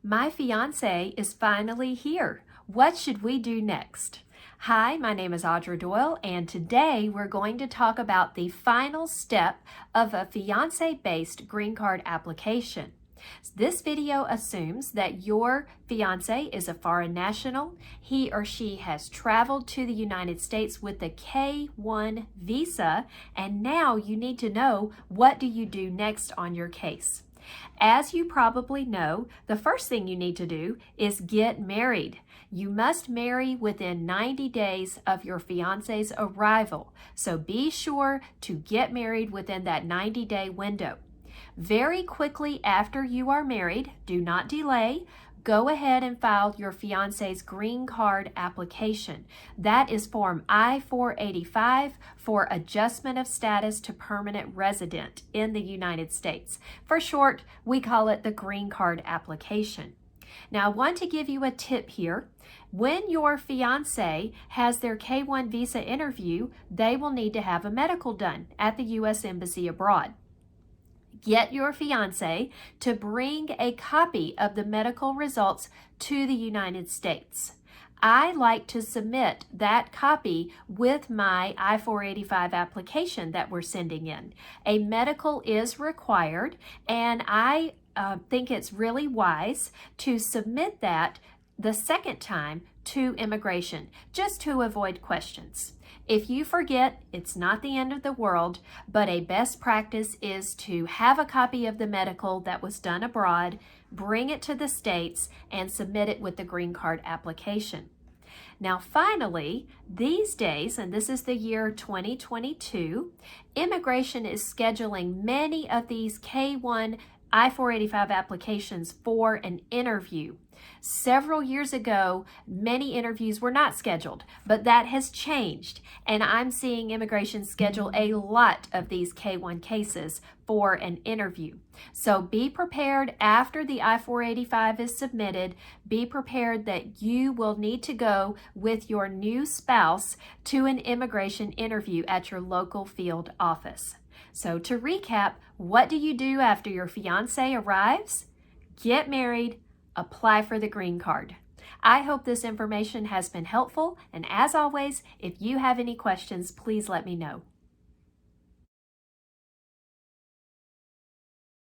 My fiance is finally here. What should we do next? Hi, my name is Audra Doyle, and today we're going to talk about the final step of a fiance-based green card application. This video assumes that your fiance is a foreign national. He or she has traveled to the United States with the K-1 visa, and now you need to know, what do you do next on your case? As you probably know, the first thing you need to do is get married. You must marry within 90 days of your fiance's arrival, so be sure to get married within that 90-day window. Very quickly after you are married, do not delay, go ahead and file your fiance's green card application. That is Form I-485 for Adjustment of Status to Permanent Resident in the United States. For short, we call it the green card application. Now, I want to give you a tip here. When your fiance has their K-1 visa interview, they will need to have a medical done at the U.S. Embassy abroad. Get your fiance to bring a copy of the medical results to the United States. I like to submit that copy with my I-485 application that we're sending in. A medical is required, and I think it's really wise to submit that the second time to immigration, just to avoid questions. If you forget, it's not the end of the world, but a best practice is to have a copy of the medical that was done abroad, bring it to the States, and submit it with the green card application. Now, finally, these days, and this is the year 2022, immigration is scheduling many of these K-1 I-485 applications for an interview. Several years ago, many interviews were not scheduled, but that has changed, and I'm seeing immigration schedule a lot of these K-1 cases for an interview. So be prepared after the I-485 is submitted. Be prepared that you will need to go with your new spouse to an immigration interview at your local field office. So to recap, what do you do after your fiance arrives? Get married, apply for the green card. I hope this information has been helpful, and as always, if you have any questions, please let me know.